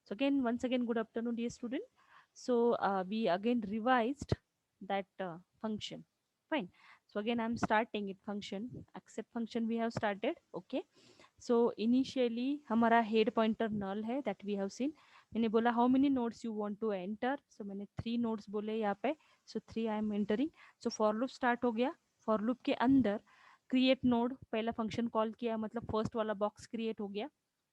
So again, once again, good afternoon, dear student. So we again revised that function. Fine. So again, I'm starting it function. Accept function we have started. Okay. So initially हमारा head pointer null है that we have seen. मैंने बोला how many nodes you want to enter. So मैंने 3 nodes बोले यहाँ पे. So 3 I am entering. So for loop start हो गया. For loop के अंदर create node पहला function call किया, मतलब first वाला box create हो गया.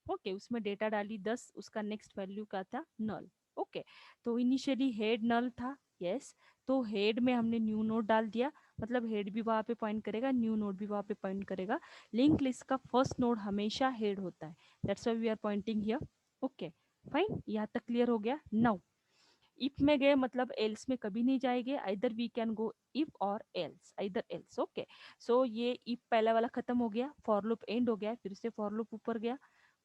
ओके उसमें डेटा डाली 10, उसका नेक्स्ट वैल्यू का था नल. ओके तो इनिशियली हेड नल था. यस तो हेड में हमने न्यू नोड डाल दिया, मतलब हेड भी वहां पे पॉइंट करेगा, न्यू नोड भी वहां पे पॉइंट करेगा. लिंक लिस्ट का फर्स्ट नोड हमेशा हेड होता है. That's why we are pointing here. Okay fine, यहाँ तक क्लियर हो गया. नाउ इफ में गए मतलब एल्स में कभी नहीं जाएंगे. Either we can go if और else, either else. Okay so ये इफ पहला वाला खत्म हो गया, फॉर लूप एंड हो गया, फिर से फॉर लूप ऊपर गया.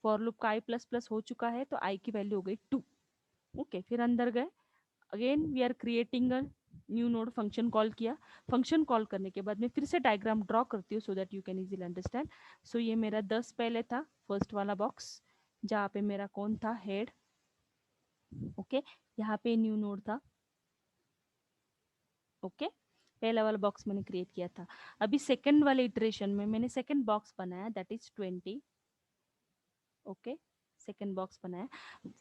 फॉर लूप का आई प्लस प्लस हो चुका है तो आई की वैल्यू हो गई 2. ओके फिर अंदर गए. Again we are creating a new node, function call किया. फंक्शन कॉल करने के बाद मैं फिर से डायग्राम ड्रॉ करती हूँ so that you can easily understand. So ये मेरा 10 पहले था, फर्स्ट वाला बॉक्स जहाँ पे मेरा कौन था, हेड. ओके यहाँ पे न्यू नोड था. ओके पहला वाला बॉक्स मैंने क्रिएट किया था. अभी सेकंड वाले इटरेशन में मैंने सेकंड बॉक्स बनाया, that is 20. Okay second box बनाया,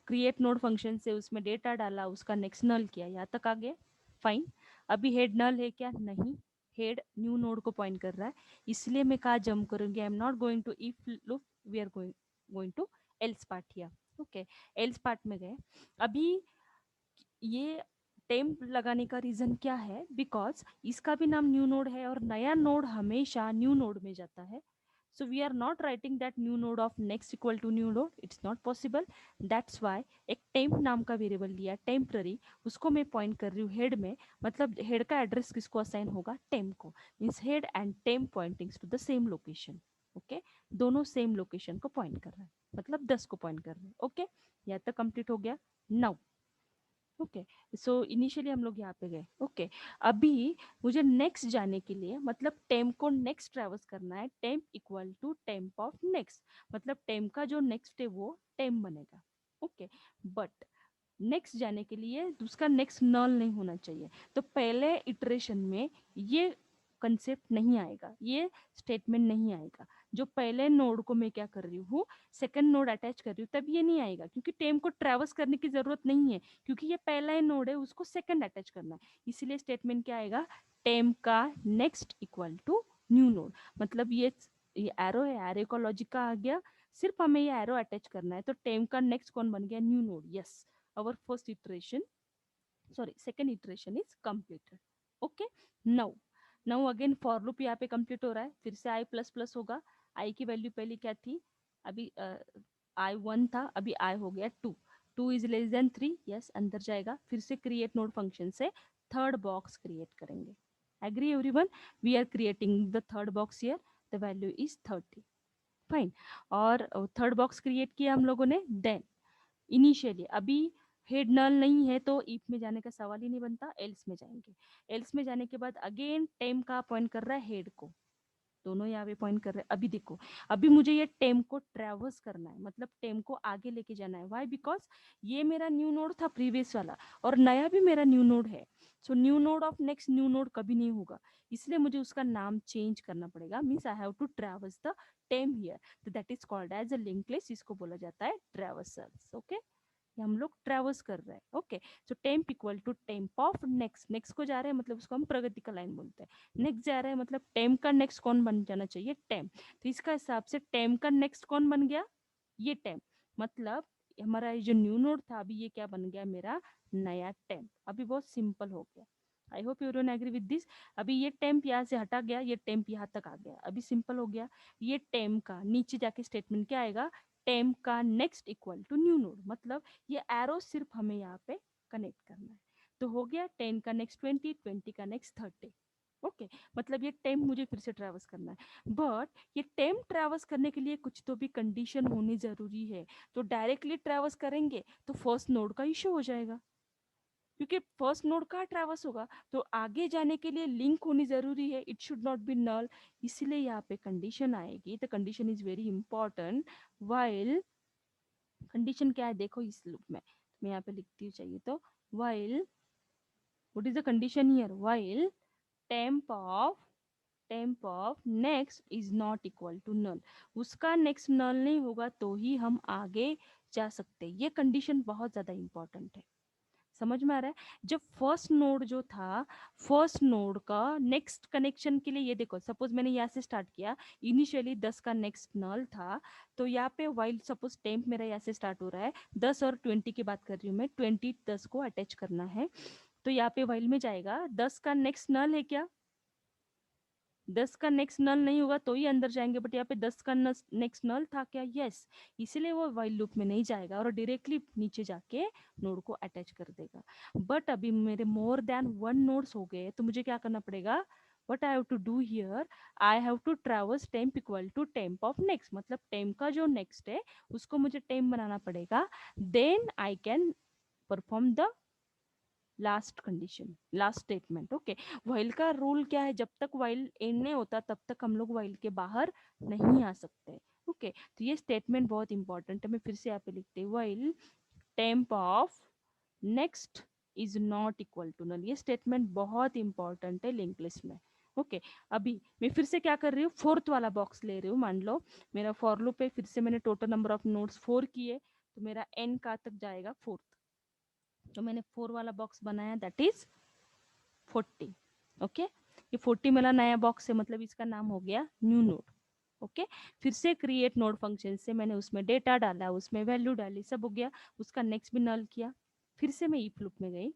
क्रिएट नोड फंक्शन से उसमें डेटा डाला, उसका नेक्स्ट नल किया, यहाँ तक आ गया. फाइन. अभी हेड नल है क्या, नहीं. हेड न्यू नोड को पॉइंट कर रहा है, इसलिए मैं कहा जंप करूंगी. I am not going to if loop, we are going going to else part here. Okay else part में गए. अभी ये टेम्प लगाने का रीजन क्या है, बिकॉज इसका भी नाम न्यू नोड है और नया नोड हमेशा न्यू नोड में जाता है. So we are not writing that new node of next equal to new node, it's not possible. That's why एक टेम्प नाम का वेरिएबल लिया, टेम्पररी, उसको मैं पॉइंट कर रही हूँ हेड में. मतलब हेड का एड्रेस किसको असाइन होगा, टेम्प को. Means head and temp pointings to the same location. Okay दोनों सेम लोकेशन को पॉइंट कर रहा है, मतलब 10 को पॉइंट कर रहे हैं. ओके यहाँ तक कंप्लीट हो गया. नाउ ओके सो इनिशियली हम लोग यहाँ पे गए. ओके अभी मुझे नेक्स्ट जाने के लिए, मतलब टेम्प को नेक्स्ट ट्रेवर्स करना है. Temp equal to temp of next, मतलब टेम्प का जो नेक्स्ट है वो टेम्प बनेगा. ओके बट नेक्स्ट जाने के लिए उसका नेक्स्ट नल नहीं होना चाहिए. तो पहले इटरेशन में ये कंसेप्ट नहीं आएगा, ये स्टेटमेंट नहीं आएगा. जो पहले नोड को मैं क्या कर रही हूँ, सेकंड नोड अटैच कर रही हूँ, तब ये नहीं आएगा, क्योंकि टेम को ट्रेवर्स करने की जरूरत नहीं है, क्योंकि ये पहला ही नोड है, उसको सेकंड अटैच करना है. इसीलिए स्टेटमेंट क्या आएगा, टेम का next equal to new node. मतलब ये एरो है, एरो का लॉजिक का आ गया, सिर्फ हमें ये एरो अटैच करना है. तो टेम का नेक्स्ट कौन बन गया, new node. Yes our first iteration, sorry second iteration is completed. Okay now now again for loop यहाँ पे कंप्लीट हो रहा है, फिर से आई प्लस प्लस होगा. आई की वैल्यू पहले क्या थी, अभी आई 1 था, अभी आई हो गया 2. 2 इज लेस देन 3. यस अंदर जाएगा, फिर से क्रिएट नोड फंक्शन से थर्ड बॉक्स क्रिएट करेंगे. Agree everyone, we are creating the third box here, the value is 30. Fine. और थर्ड बॉक्स क्रिएट किया हम लोगों ने. देन इनिशियली अभी हेड नल नहीं है तो इफ में जाने का सवाल ही नहीं बनता, एल्स में जाएंगे. एल्स में जाने के बाद अगेन टेम का पॉइंट कर रहा है हेड को, दोनों यहाँ पे पॉइंट कर रहे हैं. अभी देखो अभी मुझे ये टेम को ट्रेवर्स करना है, मतलब टेम को आगे लेके जाना है. व्हाई, बिकॉज ये मेरा न्यू नोड था प्रीवियस वाला, और नया भी मेरा न्यू नोड है. So new node of next new node कभी नहीं होगा, इसलिए मुझे उसका नाम चेंज करना पड़ेगा. Means I have to traverse the temp here, तो that is called as a link list, इसको बोला जाता है ट्रेवर्सल्स. ओके ये हम लोग ट्रेवर्स कर रहे हैं. Okay so temp equal to temp of next, next को जा रहे हैं मतलब उसको हम प्रगति का लाइन बोलते हैं. नेक्स्ट जा रहा है मतलब टेम्प का नेक्स्ट कौन बन जाना चाहिए, टेम्प. तो इसका हिसाब से टेम्प का नेक्स्ट कौन बन गया, ये टेम्प. मतलब हमारा ये जो न्यू नोड था अभी ये क्या बन गया, मेरा नया टेम्प. अभी बहुत सिंपल हो गया. I hope you don't agree with this. अभी ये टेम्प यहाँ से हटा गया, ये टेम्प यहाँ तक आ गया, अभी सिंपल हो गया. ये टेम्प का नीचे जाके स्टेटमेंट क्या आएगा, टेम्प का next equal to new node. मतलब ये एरो सिर्फ हमें यहाँ पे कनेक्ट करना है. तो हो गया 10 का नेक्स्ट 20, 20 का नेक्स्ट 30. ओके मतलब ये टेम्प मुझे फिर से ट्रैवर्स करना है, बट ये टेम्प ट्रैवर्स करने के लिए कुछ तो भी कंडीशन होनी जरूरी है. तो डायरेक्टली ट्रैवर्स करेंगे तो फर्स्ट नोड का इशू हो जाएगा, क्योंकि फर्स्ट नोड कहाँ ट्रैवर्स होगा, तो आगे जाने के लिए लिंक होनी जरूरी है, it should not be null. इसलिए यहाँ पे कंडीशन आएगी, the condition is very important. While condition क्या है देखो इस लूप में, मैं यहाँ पे लिखती हूँ चाहिए तो, while, what is the condition here, while temp of next is not equal to null, उसका नेक्स्ट नल नहीं होगा तो ही हम आगे जा सकते, ये कंडीशन बहुत ज्यादा इंपॉर्टेंट है। समझ में आ रहा है? जब फर्स्ट नोड जो था, फर्स्ट नोड का नेक्स्ट कनेक्शन के लिए, ये देखो सपोज मैंने यहाँ से स्टार्ट किया, इनिशियली 10 का नेक्स्ट नल था, तो यहाँ पे वाइल सपोज टेम्प मेरा यहाँ से स्टार्ट हो रहा है, 10 और 20 की बात कर रही हूँ मैं, 20 10 को अटैच करना है, तो यहाँ पे वाइल में जाएगा, 10 का नेक्स्ट नल है क्या, 10 का नेक्स्ट नल नहीं होगा तो ही अंदर जाएंगे, बट यहाँ पे 10 का नेक्स्ट नल था क्या, यस, इसीलिए वो वाइल लूप में नहीं जाएगा और डायरेक्टली नीचे जाके नोड को अटैच कर देगा। बट अभी मेरे मोर देन वन नोड्स हो गए, तो मुझे क्या करना पड़ेगा, what I have to do here, I have to traverse temp equal to temp of next, मतलब टेम्प का जो नेक्स्ट है उसको मुझे टेम्प बनाना पड़ेगा, then I can perform the last condition, last statement. Okay, while का रूल क्या है, जब तक वाइल एंड नहीं होता तब तक हम लोग वाइल के बाहर नहीं आ सकते। ओके, तो ये स्टेटमेंट बहुत इंपॉर्टेंट है, मैं फिर से यहाँ पे लिखते हैं, while temp of next is not equal to null, ये स्टेटमेंट बहुत इंपॉर्टेंट है लिंक लिस्ट में। ओके, अभी मैं फिर से क्या कर रही हूँ, फोर्थ वाला बॉक्स ले रही हूँ, मान लो मेरा फॉर लूप है, फिर से मैंने टोटल नंबर ऑफ नोड्स 4 किए, तो मेरा एन का तक जाएगा 4, तो मैंने 4 वाला बॉक्स बनाया, दैट इज 40। ओके, ये 40 मेरा नया बॉक्स है, मतलब इसका नाम हो गया न्यू नोड। ओके, फिर से क्रिएट नोड फंक्शन से मैंने उसमें डेटा डाला, उसमें वैल्यू डाली, सब हो गया, उसका नेक्स्ट भी नल किया, फिर से मैं इफ लूप में गई,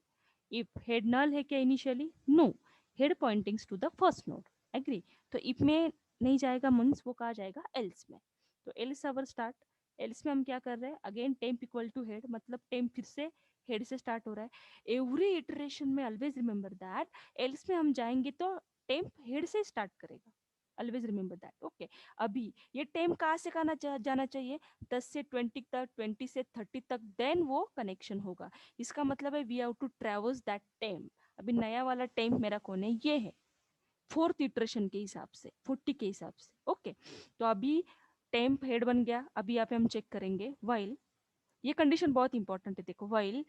इफ हेड नल है क्या initially, no, head pointings to the first node, agree, तो इफ में नहीं जाएगा मीन्स वो कहा जाएगा एल्स में, तो एल्स अवर स्टार्ट, एल्स में हम क्या कर रहे हैं, again temp equal to head, मतलब टेम्प फिर से हेड से स्टार्ट हो रहा है, एवरी इटरेशन में ऑलवेज रिमेंबर दैट, एल्स में हम जाएंगे तो टेम्प हेड से स्टार्ट करेगा, ऑलवेज रिमेंबर दैट। ओके, अभी ये टेम्प कहाँ से जाना चाहिए, 10 से 20 तक, 20 से 30 तक, देन वो कनेक्शन होगा, इसका मतलब है we have to traverse that temp. अभी नया वाला टेम्प मेरा कौन है, ये है, फोर्थ इटरेशन के हिसाब से, 40 के हिसाब से। ओके, तो अभी टेम्प हेड बन गया, अभी यहाँ पे हम चेक करेंगे, वाइल, ये कंडीशन बहुत इंपॉर्टेंट है, देखो, वाइल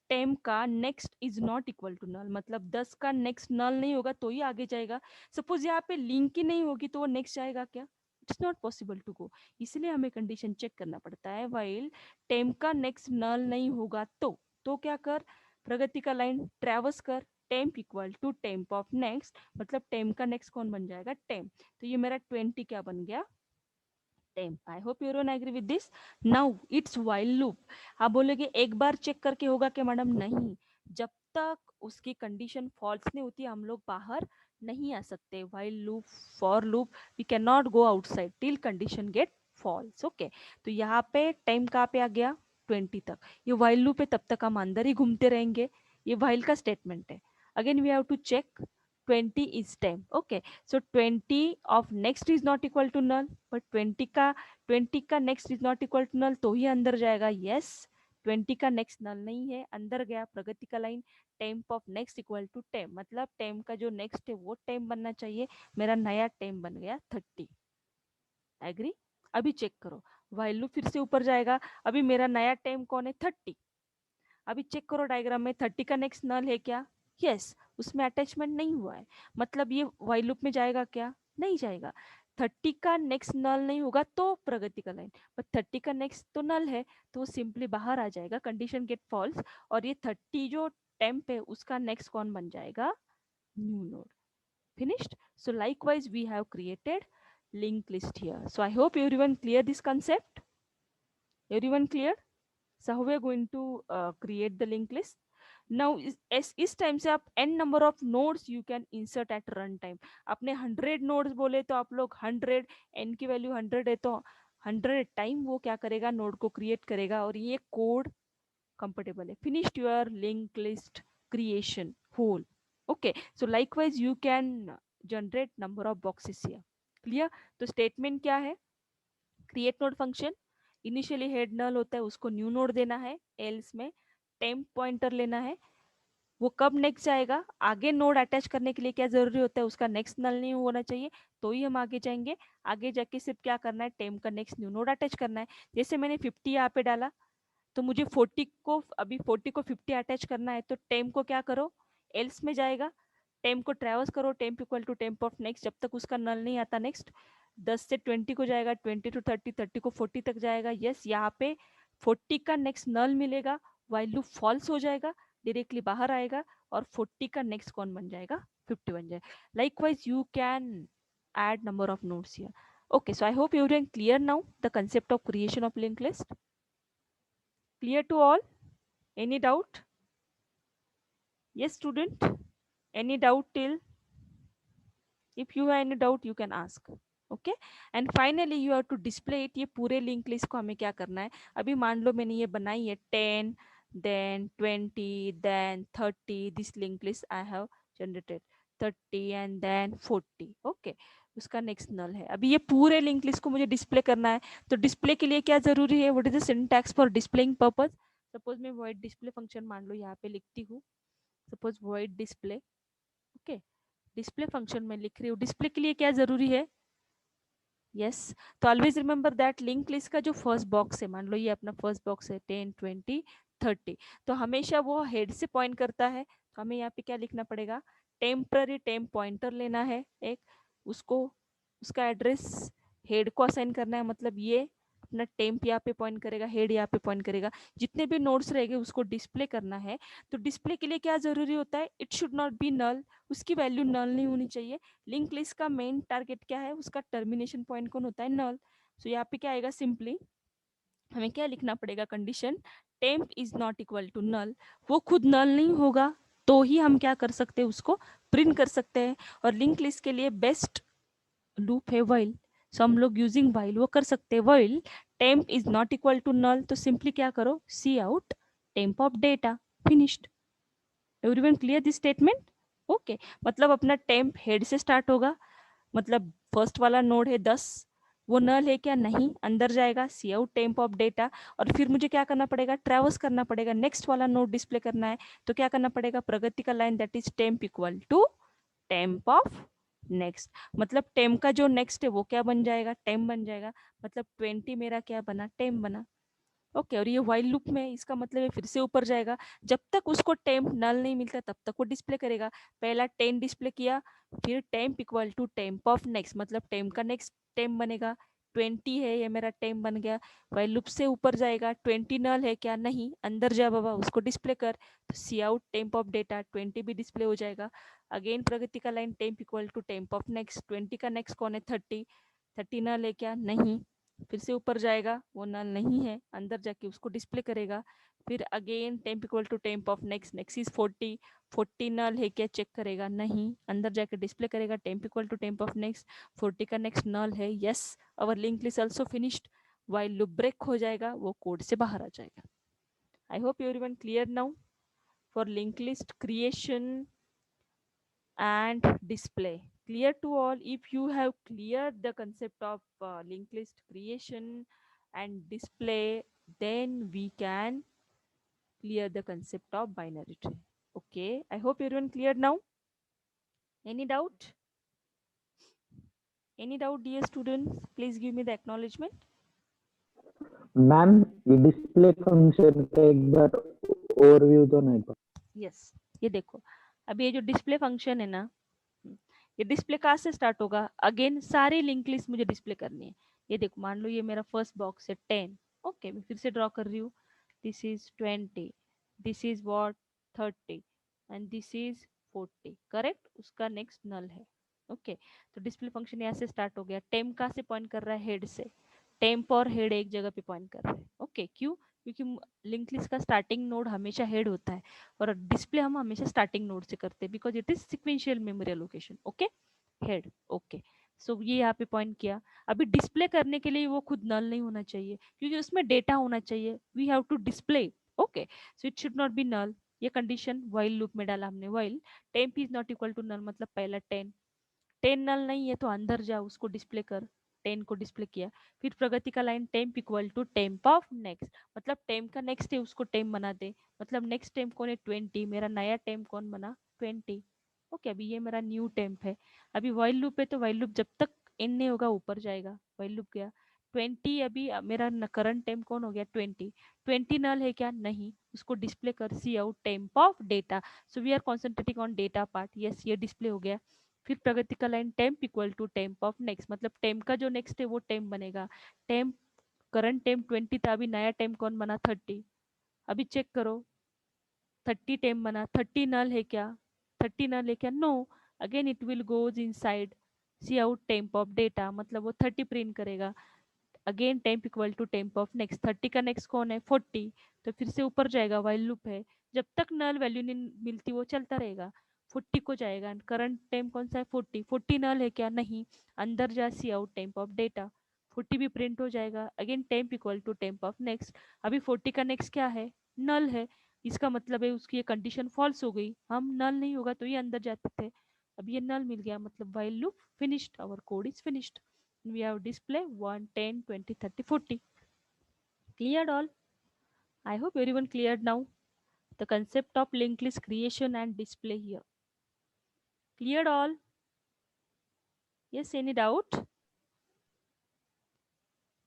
टेम का next is not equal to null, मतलब 10 का नेक्स्ट नल नहीं होगा तो ही आगे जाएगा, सपोज यहाँ पे लिंक ही नहीं होगी तो वो नेक्स्ट जाएगा क्या, it's not possible to go, इसलिए हमें कंडीशन चेक करना पड़ता है, वाइल टेम का नेक्स्ट नल नहीं होगा तो क्या कर, प्रगति का लाइन ट्रेवर्स कर, temp equal to temp of next, मतलब टेम्प का नेक्स्ट कौन बन जाएगा, टेम्प, तो ये मेरा 20 क्या बन गया, temp. I hope you agree with this. Now it's while loop, आप बोलोगे एक बार चेक करके होगा क्या मैडम, नहीं, जब तक उसकी कंडीशन फॉल्स नहीं होती हम लोग बाहर नहीं आ सकते, while loop, for loop, we can not go outside till condition get false. Okay, तो यहाँ पे टाइम कहाँ पे आ गया, 20 तक, ये वाइल लूप है, तब तक हम अंदर ही घूमते रहेंगे, ये वाइल का स्टेटमेंट है। Again we have to check 20 is 10, okay, so 20 of next is not equal to null, but 20 का next is not equal to null तो ही अंदर जाएगा, yes, 20 का next null नहीं है, अंदर गया, प्रगति का line, temp of next equal to temp, मतलब temp का जो next है वो temp बनना चाहिए, मेरा नया temp बन गया 30, एग्री। अभी चेक करो, while लूप फिर से ऊपर जाएगा, अभी मेरा नया temp कौन है, 30, अभी चेक करो डायग्राम में, 30 का नेक्स्ट नल है क्या, यस yes, उसमें अटैचमेंट नहीं हुआ है, मतलब ये वाइल लूप में जाएगा क्या, नहीं जाएगा, 30 का नेक्स्ट नल नहीं होगा तो प्रगति का लाइन, पर 30 का नेक्स्ट तो नल है तो वो सिंपली बाहर आ जाएगा, कंडीशन गेट फॉल्स, और ये 30 जो टेम्प है उसका नेक्स्ट कौन बन जाएगा, new node, finished, so likewise we have created linked list here, so I hope everyone clear this concept, everyone clear, so how we are going to create the linked list now, इस time से आप n number of nodes you can insert at run time, आपने 100 nodes बोले तो आप लोग 100, n की value 100 है तो 100 टाइम वो क्या करेगा, नोड को क्रिएट करेगा, और ये कोड कंफर्टेबल है, finished your link list creation whole. Okay, so likewise you can generate number of boxes here, clear. तो स्टेटमेंट क्या है, create node function, initially head null होता है उसको न्यू नोड देना है, एल्स में टेम्प पॉइंटर लेना है, वो कब नेक्स्ट जाएगा, आगे नोड अटैच करने के लिए क्या जरूरी होता है, उसका नेक्स्ट नल नहीं होना चाहिए तो ही हम आगे जाएंगे, आगे जाके सिर्फ क्या करना है, टेम्प का नेक्स्ट न्यू नोड अटैच करना है, जैसे मैंने 50 यहाँ पे डाला, तो मुझे 40 को अभी 40 को 50 अटैच करना है, तो टेम को क्या करो, एल्स में जाएगा, टेम को ट्रैवर्स करो, temp equal to temp of next, जब तक उसका नल नहीं आता नेक्स्ट 10 से 20 को जाएगा, 20 टू 30, 30 को 40 तक जाएगा। यस, यहाँ पे 40 का नेक्स्ट नल मिलेगा, वाइल लूप फॉल्स हो जाएगा, डायरेक्टली बाहर आएगा और 40 का नेक्स्ट कौन बन जाएगा, 50 बन जाएगा। Likewise you can add number of nodes here. Okay, so I hope you are clear now the concept of creation of linked list. Clear to all? Any doubt? Yes, student? Any doubt till? If you have any doubt, you can ask. Okay, and finally you have to display it. ये पूरे link list को हमें क्या करना है, अभी मान लो मैंने ये बनाई है 10, then 20, then 30, this link list I have generated 30 and then 40. Okay, उसका नेक्स्ट नल है। अभी ये पूरे लिंक लिस्ट को मुझे डिस्प्ले करना है, तो डिस्प्ले के लिए क्या जरूरी है, what is the syntax for displaying purpose. Suppose मैं void डिस्प्ले फंक्शन मान लो यहाँ पे लिखती हूँ, suppose void display. Okay, display function में लिख रही हूँ, डिस्प्ले के लिए क्या जरूरी है, यस, तो always remember that link list का जो फर्स्ट बॉक्स है, मान लो ये अपना फर्स्ट बॉक्स है 10, 20, 30, तो हमेशा वो हेड से पॉइंट करता है, तो हमें यहाँ पे क्या लिखना पड़ेगा, टेम्पररी टेम्प पॉइंटर लेना है एक, उसको उसका एड्रेस हेड को असाइन करना है, मतलब ये अपना टेम्प यहाँ पे पॉइंट करेगा, हेड यहाँ पे पॉइंट करेगा, जितने भी नोड्स रहेंगे उसको डिस्प्ले करना है। तो डिस्प्ले के लिए क्या जरूरी होता है, it should not be null, उसकी वैल्यू नल नहीं होनी चाहिए। लिंक लिस्ट का मेन टारगेट क्या है, उसका टर्मिनेशन पॉइंट कौन होता है, नल। सो यहाँ पे क्या आएगा, सिंपली हमें क्या लिखना पड़ेगा, condition temp is not equal to null, वो खुद नल नहीं होगा तो ही हम क्या कर सकते हैं, उसको प्रिंट कर सकते हैं। और लिंक लिस्ट के लिए बेस्ट लूप है वाइल, सो हम लोग यूजिंग वाइल वो कर सकते हैं। While temp is not equal to null, तो सिंपली क्या करो, सी out temp of data, finished. Everyone clear this statement? Okay, मतलब अपना टेम्प हेड से स्टार्ट होगा, मतलब फर्स्ट वाला नोड है 10, वो नल है क्या, नहीं, अंदर जाएगा, सी आउट टेम्प ऑफ डेटा, और फिर मुझे क्या करना पड़ेगा, ट्रैवर्स करना पड़ेगा, नेक्स्ट वाला नोड डिस्प्ले करना है, तो क्या करना पड़ेगा, प्रगति का line that is temp equal to temp of next, मतलब टेम्प का जो नेक्स्ट है वो क्या बन जाएगा, टेम्प बन जाएगा, मतलब 20 मेरा क्या बना, टेम्प बना। ओके, और ये वाइल लूप में इसका मतलब है फिर से ऊपर जाएगा, जब तक उसको टेम्प नल नहीं मिलता तब तक वो डिस्प्ले करेगा। पहला 10 डिस्प्ले किया, फिर temp equal to temp of next, मतलब टेम्प का नेक्स्ट टेम्प बनेगा, 20 है ये मेरा टेम्प बन गया, वाइल लूप से ऊपर जाएगा, 20 नल है क्या, नहीं, अंदर जा बाबा, उसको डिस्प्ले कर, तो c out temp of data, 20 भी डिस्प्ले हो जाएगा। अगेन प्रगति का line temp equal to temp of next, 20 का नेक्स्ट कौन है, 30, 30 नल है क्या, नहीं, फिर से ऊपर जाएगा, वो नल नहीं है, अंदर जाके उसको डिस्प्ले करेगा, फिर again temp equal to temp of next, next is 40, 40 null है क्या, चेक करेगा, नहीं, अंदर जाके डिस्प्ले करेगा, temp equal to temp of next, 40 का नेक्स्ट नल है, yes, our link list also finished, while loop break हो जाएगा, वो कोड से बाहर आ जाएगा। I hope everyone clear now for link list creation and display. Clear to all? If you have cleared the concept of linked list creation and display, then we can clear the concept of binary tree. Okay, I hope everyone clear now. Any doubt? Any doubt, dear students? Please give me the acknowledgement. Ma'am ये display function का एक बार overview तो नहीं पा। Yes, ये देखो, अभी ये जो डिस्प्ले फंक्शन है ना, ये डिस्प्ले कहाँ से स्टार्ट होगा, अगेन सारी लिंक लिस्ट मुझे डिस्प्ले करनी है। ये देखो, मान लो ये मेरा फर्स्ट बॉक्स है 10, ओके, मैं फिर से ड्रॉ कर रही हूँ, this is 20, this is what 30 and this is 40, correct, उसका नेक्स्ट नल है। ओके, तो डिस्प्ले फंक्शन यहाँ से स्टार्ट हो गया, टेम्प कहाँ से पॉइंट कर रहा है, हेड से, टेम्प और हेड एक जगह पे पॉइंट कर रहे हैं। ओके, क्यों, क्योंकि लिंक लिस्ट का स्टार्टिंग नोड हमेशा हेड होता है, और डिस्प्ले हम हमेशा स्टार्टिंग नोड से करते हैं, because it is sequential memory allocation. Okay, head, okay, so ये यहाँ पे पॉइंट किया। अभी डिस्प्ले करने के लिए वो खुद नल नहीं होना चाहिए, क्योंकि उसमें डेटा होना चाहिए, we have to display. Okay, so it should not be null, ये कंडीशन वाइल लूप में डाला हमने, while temp is not equal to null, मतलब पहला 10, 10 नल नहीं है तो अंदर जा, उसको डिस्प्ले कर, 10 को डिस्प्ले किया, फिर प्रगति का line temp equal to temp of next, मतलब टेम्प का नेक्स्ट है उसको टेम्प बना दे, मतलब नेक्स्ट टेम्प कौन है, 20, मेरा नया टेम्प कौन बना, 20। ओके, अभी ये मेरा न्यू टेम्प है। अभी वाइल लूप है तो वाइल लूप जब तक एन नहीं होगा ऊपर जाएगा, वाइल लूप गया, 20 अभी मेरा करंट टेम्प कौन हो गया 20, 20 नल है क्या नहीं, उसको डिस्प्ले कर सी out temp of data. So we are concentrating on data part, yes ये डिस्प्ले हो गया। फिर प्रगति का line temp equal to temp of next, मतलब टेम्प का जो नेक्स्ट है वो टेम्प बनेगा। टेम्प करंट टेम्प 20 था, अभी नया टेम्प कौन बना 30। अभी चेक करो 30 टेम्प बना, 30 नल है क्या, 30 नल है क्या no, again it will goes inside c out temp of data, मतलब वो 30 प्रिंट करेगा। Again temp equal to temp of next, 30 का नेक्स्ट कौन है 40, तो फिर से ऊपर जाएगा, वाइल लूप है, जब तक नल वैल्यू नहीं मिलती वो चलता रहेगा। 40 को जाएगा एंड करंट टेम्प कौन सा है 40, 40 नल है क्या नहीं, अंदर जा c out temp of data, 40 भी प्रिंट हो जाएगा। Again temp equal to temp of next, अभी 40 का नेक्स्ट क्या है नल है, इसका मतलब है उसकी ये कंडीशन फॉल्स हो गई, हम नल नहीं होगा तो ये अंदर जाते थे, अब ये नल मिल गया, मतलब while loop finished, our code is finished. We have display 1, 10, 20, 30, 40. Cleared all? I hope everyone cleared now. The concept of linked list creation and display here. Cleared all? Yes, any doubt?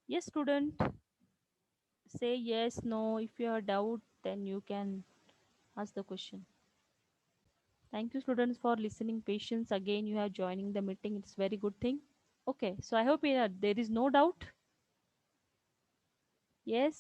Yes, student. Say yes, no. If you have doubt, then you can ask the question. Thank you, students, for listening patience. Again, you have joining the meeting. It's very good thing. Okay, so I hope there is no doubt. Yes.